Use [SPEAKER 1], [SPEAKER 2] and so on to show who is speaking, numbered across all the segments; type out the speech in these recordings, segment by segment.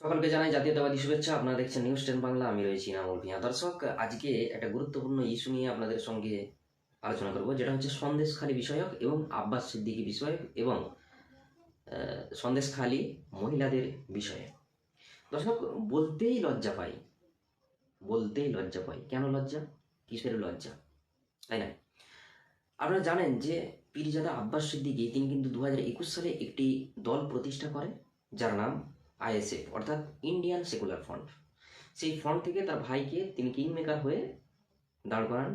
[SPEAKER 1] সকলকে জানাই জাতীয়তাবাদী শুভেচ্ছা। আপনারা দেখছেন নিউজ 10 বাংলা। আমি রয়েছি ইনামুল ভূঁইয়া। দর্শক, আজকে একটা গুরুত্বপূর্ণ ইস্যু নিয়ে আপনাদের সঙ্গে আলোচনা করব, যেটা হচ্ছে সন্দেশখালী বিষয়ক এবং আব্বাস সিদ্দিকী বিষয়ক এবং সন্দেশখালী মহিলাদের বিষয়ে। দর্শক, বলতেই লজ্জা পাই। কেন লজ্জা? কিসের লজ্জা? তাই না? আপনারা জানেন যে পীরজাদা আব্বাস সিদ্দিকী তিনি কিন্তু 2021 সালে একটি দল প্রতিষ্ঠা করেন, যার নাম আইএসএফ, অর্থাৎ ইন্ডিয়ান সেকুলার ফ্রন্ট। সেই ফ্রন্ট থেকে তার ভাইকে তিনি কিং মেকার হয়ে দাঁড় করান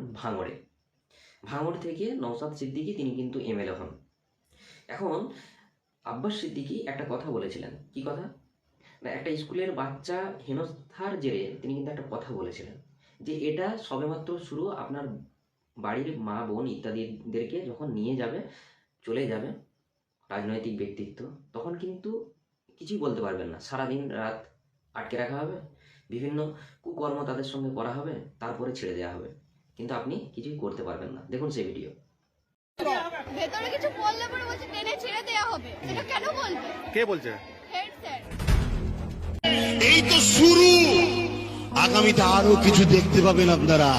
[SPEAKER 1] ভাঙড় থেকে নওশাদ সিদ্দিকী তিনি কিন্তু এমএলএ হন। এখন আব্বাস সিদ্দিকী একটা কথা বলেছিলেন। কি কথা? না, একটা স্কুলের বাচ্চা হেনস্থার জেরে তিনি কিন্তু একটা কথা বলেছিলেন যে এটা সবেমাত্র শুরু, আপনার বাড়ির মা বোন ইত্যাদিদেরকে যখন চলে যাবে রাজনৈতিক ব্যক্তিত্ব, তখন কিন্তু কিছুই বলতে পারবেন না। সারাদিন রাত আটকে রাখা হবে, বিভিন্ন কুকর্ম তাদের সঙ্গে করা হবে, তারপরে ছেড়ে দেওয়া হবে, কিন্তু আপনি কিছুই করতে পারবেন না। দেখুন সেই ভিডিও।
[SPEAKER 2] ভেতরে কিছু বললে পরে বলছে টেনে ছেড়ে দেওয়া হবে। সেটা কেন বলবে?
[SPEAKER 3] কে বলছে?
[SPEAKER 2] Head sir.
[SPEAKER 4] এই তো শুরু, আগামীতে আরো কিছু দেখতে পাবেন আপনারা।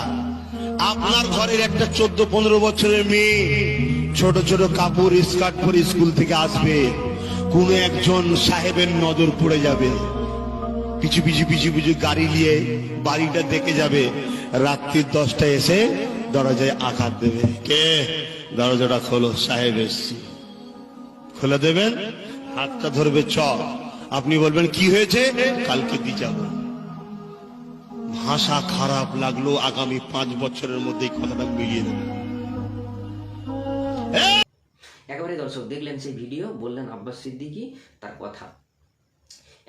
[SPEAKER 4] আপনার ঘরের একটা 14-15 বছরের মেয়ে ছোট ছোট কাপড় স্কার্ট পরে স্কুল থেকে আসবে, কোন একজন সাহেবের নজর পড়ে যাবে, পিছু পিছু পিছু পিছু গাড়ি নিয়ে বাড়িটা দেখে যাবে, রাত্রি 10টায় এসে দরজায় আঘাত দেবে। কে? দরজাটা খোলো, সাহেব এসছি। খুলে দেবেন, হাতটা ধরবে, চ। আপনি বলবেন কি হয়েছে? কালকে দিয়ে যাব। ভাষা খারাপ লাগলো, আগামী 5 বছরের মধ্যে কথাটা মিলিয়ে দেবে।
[SPEAKER 1] একেবারে দর্শক দেখলেন সেই ভিডিও, বললেন আব্বাস সিদ্দিকী তার কথা।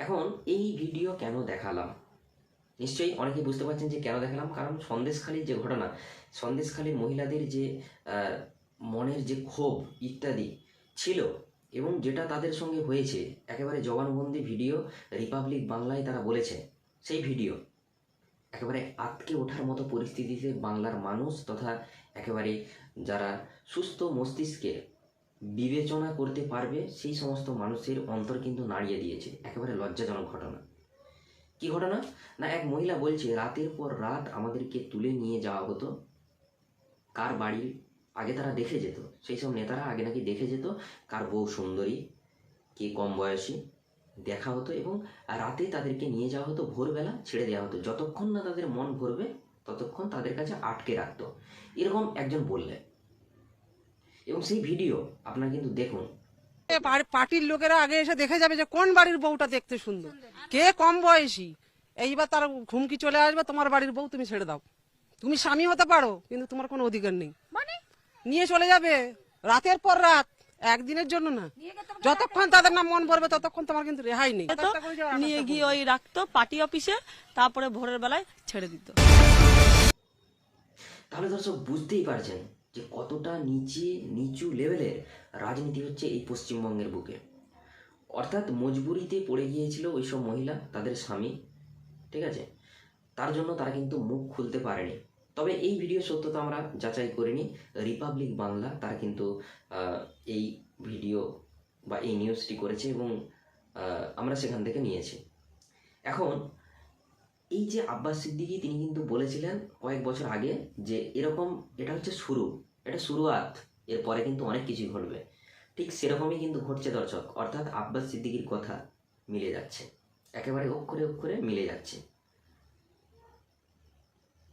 [SPEAKER 1] এখন এই ভিডিও কেন দেখালাম? নিশ্চয়ই অনেকেই বুঝতে পারছেন যে কেন দেখালাম। কারণ সন্দেশখালীর যে ঘটনা, সন্দেশখালীর মহিলাদের যে মনের যে ক্ষোভ ইত্যাদি ছিল এবং যেটা তাদের সঙ্গে হয়েছে, একেবারে জবানবন্দি ভিডিও রিপাবলিক বাংলায় তারা বলেছে। সেই ভিডিও একেবারে আঁতকে ওঠার মতো পরিস্থিতিতে বাংলার মানুষ তথা একেবারে যারা সুস্থ মস্তিষ্কে বিবেচনা করতে পারবে সেই সমস্ত মানুষের অন্তর কিন্তু নাড়িয়ে দিয়েছে। একেবারে লজ্জাজনক ঘটনা। কি ঘটনা? না, এক মহিলা বলছে রাতের পর রাত আমাদেরকে তুলে নিয়ে যাওয়া হতো। কার বাড়ির আগে তারা দেখে যেত, সেই সব নেতারা আগে নাকি দেখে যেত কার বউ সুন্দরী, কে কম বয়সী, দেখা হতো এবং রাতে তাদেরকে নিয়ে যাওয়া হতো, ভোরবেলা ছেড়ে দেওয়া হতো। যতক্ষণ না তাদের মন ভরবে ততক্ষণ তাদের কাছে আটকে রাখতো, এরকম একজন বললেন। এবং সেই ভিডিও আপনারা কিন্তু দেখুন।
[SPEAKER 5] পার্টির লোকেরা আগে এসে দেখে যাবে যে কোন বাড়ির বউটা দেখতে সুন্দর, কে কম বয়সী। এইবার তার ঘুমকি চলে আসবে, তোমার বাড়ির বউ তুমি ছেড়ে দাও। তুমি স্বামী হতে পারো, কিন্তু তোমার কোনো অধিকার নেই।
[SPEAKER 2] মানে
[SPEAKER 5] নিয়ে চলে যাবে রাতের পর রাত, একদিনের জন্য না। যতক্ষণ তাদের না মন ভরবে ততক্ষণ তোমার কিন্তু রেহাই নেই।
[SPEAKER 6] নিয়ে গিয়ে ওই রাখতো পার্টি অফিসে, তারপরে ভোরের বেলায় ছেড়ে দিত।
[SPEAKER 1] তাহলে দর্শক বুঝতেই পারছেন যে কতটা নিচু লেভেলের রাজনীতি হচ্ছে এই পশ্চিমবঙ্গের বুকে। অর্থাৎ মজবুরিতে পড়ে গিয়েছিল ওইসব মহিলা, তাদের স্বামী, ঠিক আছে, তার জন্য তারা কিন্তু মুখ খুলতে পারেনি। তবে এই ভিডিও সত্যতা আমরা যাচাই করিনি। রিপাবলিক বাংলা তারা কিন্তু এই ভিডিও বা এই নিউজটি করেছে এবং আমরা সেখান থেকে নিয়েছি। এখন এই যে আব্বাস সিদ্দিকী তিনি কিন্তু বলেছিলেন কয়েক বছর আগে যে এরকম, এটা হচ্ছে শুরু, এটা শুরুয়াত, এরপরে কিন্তু অনেক কিছুই ঘটবে। ঠিক সেরকমই কিন্তু ঘটছে দর্শক। অর্থাৎ আব্বাস সিদ্দিকীর কথা মিলে যাচ্ছে, একেবারে অক্ষরে অক্ষরে মিলে যাচ্ছে।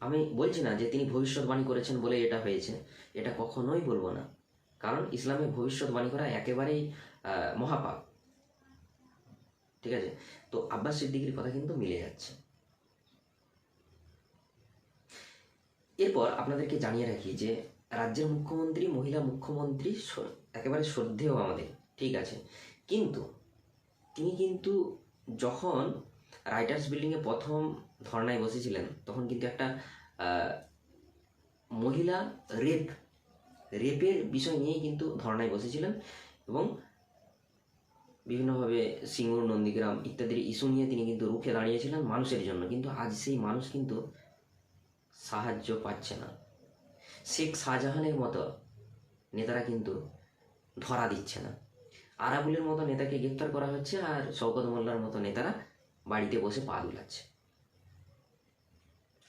[SPEAKER 1] আমি বলছি না যে তিনি ভবিষ্যৎবাণী করেছেন বলে এটা হয়েছে, এটা কখনোই বলবো না। কারণ ইসলামে ভবিষ্যৎবাণী করা একেবারেই মহাপাপ, ঠিক আছে। তো আব্বাস সিদ্দিকীর কথা কিন্তু মিলে যাচ্ছে। এরপর আপনাদেরকে জানিয়ে রাখি যে রাজ্যের মুখ্যমন্ত্রী, মহিলা মুখ্যমন্ত্রী একেবারে শ্রদ্ধেয় আমাদের, ঠিক আছে, কিন্তু তিনি কিন্তু যখন রাইটার্স বিল্ডিংয়ে প্রথম ধর্নায় বসেছিলেন তখন কিন্তু একটা মহিলা রেপের বিষয় নিয়েই কিন্তু ধর্নায় বসেছিলেন এবং বিভিন্নভাবে সিঙ্গুর, নন্দীগ্রাম ইত্যাদির ইস্যু নিয়ে তিনি কিন্তু রুখে দাঁড়িয়েছিলেন মানুষের জন্য। কিন্তু আজ সেই মানুষ কিন্তু সাহায্য পাচ্ছে না। শেখ শাহজাহানের মতো নেতারা কিন্তু ধরা দিচ্ছে না। আরাবুলের মতো নেতাকে গ্রেফতার করা হচ্ছে আর শওকত মোল্লার মতো নেতারা বাড়িতে বসে পা দুলাচ্ছে।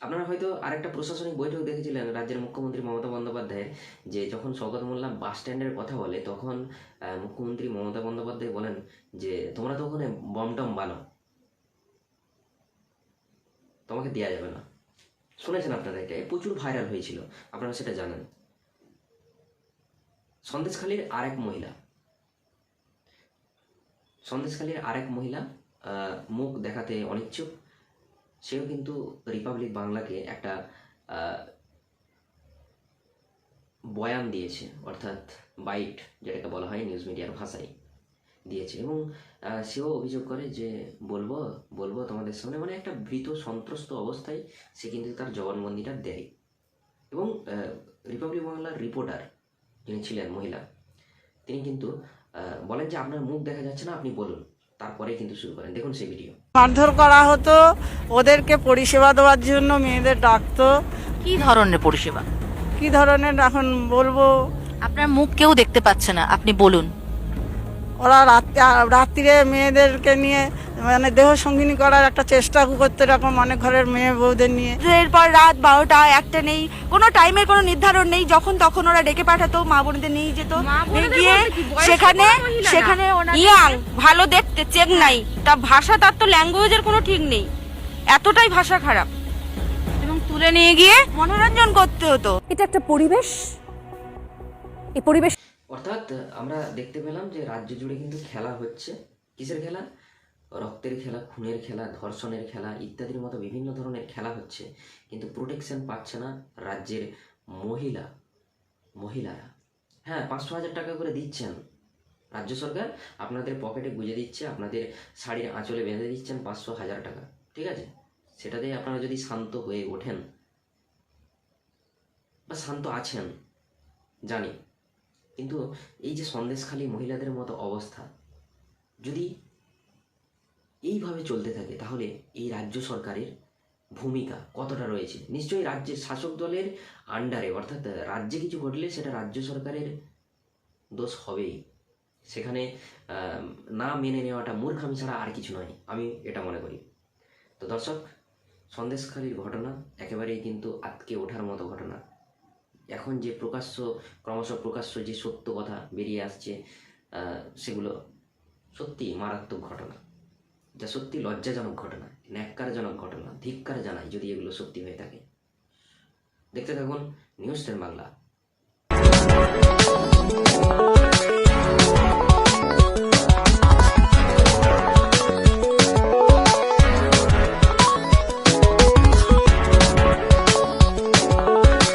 [SPEAKER 1] আপনারা হয়তো আরেকটা প্রশাসনিক বৈঠক দেখেছিলেন রাজ্যের মুখ্যমন্ত্রী মমতা বন্দ্যোপাধ্যায়ের, যে যখন শওকত মোল্লা বাস স্ট্যান্ডের কথা বলে তখন মুখ্যমন্ত্রী মমতা বন্দ্যোপাধ্যায় বলেন যে তোমরা তো ওখানে বম টম বানাও, তোমাকে দেওয়া যাবে না। শুনেছেন আপনারা, এটা প্রচুর ভাইরাল হয়েছিল, আপনারা সেটা জানেন। সন্দেশখালীর আরেক মহিলা মুখ দেখাতে অনিচ্ছুক, সেও কিন্তু রিপাবলিক বাংলাকে একটা বয়ান দিয়েছে, অর্থাৎ বাইট যেটাকে বলা হয় নিউজ মিডিয়ার ভাষায় দিয়েছে, এবং সেও অভিযোগ করে যে বলবো তোমাদের সামনে, মানে একটা ভীত সন্ত্রস্ত অবস্থায় সে কিন্তু তার জবানবন্দিটা দেয়। এবং রিপাবলিক বাংলার রিপোর্টার যিনি ছিলেন মহিলা, তিনি কিন্তু বলেন যে আপনার মুখ দেখা যাচ্ছে না, আপনি বলুন, তারপরে কিন্তু শুরু করেন। দেখুন সেই ভিডিও।
[SPEAKER 3] মারধর করা হতো, ওদেরকে পরিষেবা দেওয়ার জন্য মেয়েদের ডাকতো।
[SPEAKER 7] কি ধরনের পরিষেবা?
[SPEAKER 3] কি ধরনের এখন বলবো,
[SPEAKER 7] আপনার মুখ কেউ দেখতে পাচ্ছে না, আপনি বলুন।
[SPEAKER 3] ওরা রাত্রিরে মেয়েদেরকে নিয়ে মানে দেহ সঙ্গিনী করার একটা চেষ্টা করতে, এরকম অনেক ঘরের মেয়ে বউদের নিয়ে।
[SPEAKER 8] এরপর রাত 12টা 1টা নেই, কোনো টাইমের কোনো নির্ধারণ নেই, যখন তখন ওরা ডেকে পাঠাতো, মা বোনদের নিয়ে যেত, গিয়ে সেখানে ইয়াং ভালো দেখতে চেক নাই, তা ভাষা, তার তো ল্যাঙ্গুয়েজের কোনো ঠিক নেই, এতটাই ভাষা খারাপ, এবং তুলে নিয়ে গিয়ে মনোরঞ্জন করতে হতো।
[SPEAKER 9] এটা একটা পরিবেশ, এই পরিবেশ
[SPEAKER 1] অর্থাৎ আমরা দেখতে পেলাম যে রাজ্য জুড়ে কিন্তু খেলা হচ্ছে। কিসের খেলা? রক্তের খেলা, খুনের খেলা, ধর্ষণের খেলা ইত্যাদির মতো বিভিন্ন ধরনের খেলা হচ্ছে, কিন্তু প্রোটেকশন পাচ্ছে না রাজ্যের মহিলারা। হ্যাঁ, 500,000 টাকা করে দিচ্ছেন রাজ্য সরকার, আপনাদের পকেটে গুঁজে দিচ্ছে, আপনাদের শাড়ির আঁচলে বেঁধে দিচ্ছেন 500,000 টাকা, ঠিক আছে? সেটাতেই আপনারা যদি শান্ত হয়ে ওঠেন বা শান্ত আছেন জানি, কিন্তু এই যে সন্দেশখালী মহিলাদের মতো অবস্থা যদি এইভাবে চলতে থাকে, তাহলে এই রাজ্য সরকারের ভূমিকা কতটা রয়েছে? নিশ্চয়ই রাজ্যের শাসক দলের আন্ডারে, অর্থাৎ রাজ্যে কিছু ঘটলে সেটা রাজ্য সরকারের দোষ হবেই, সেখানে না মেনে নেওয়াটা মূর্খামি ছাড়া আর কিছু নয়, আমি এটা মনে করি। তো দর্শক, সন্দেশখালীর ঘটনা একেবারেই কিন্তু আটকে ওঠার মতো ঘটনা। এখন যে ক্রমশ প্রকাশ্য যে সত্য কথা বেরিয়ে আসছে, সেগুলো সত্যি মারাত্মক ঘটনা, যা সত্যি লজ্জাজনক ঘটনা, ন্যাক্কারজনক ঘটনা। ধিক্কার জানাই যদি এগুলো সত্যি হয়ে থাকে। দেখতে থাকুন নিউজ 10 বাংলা।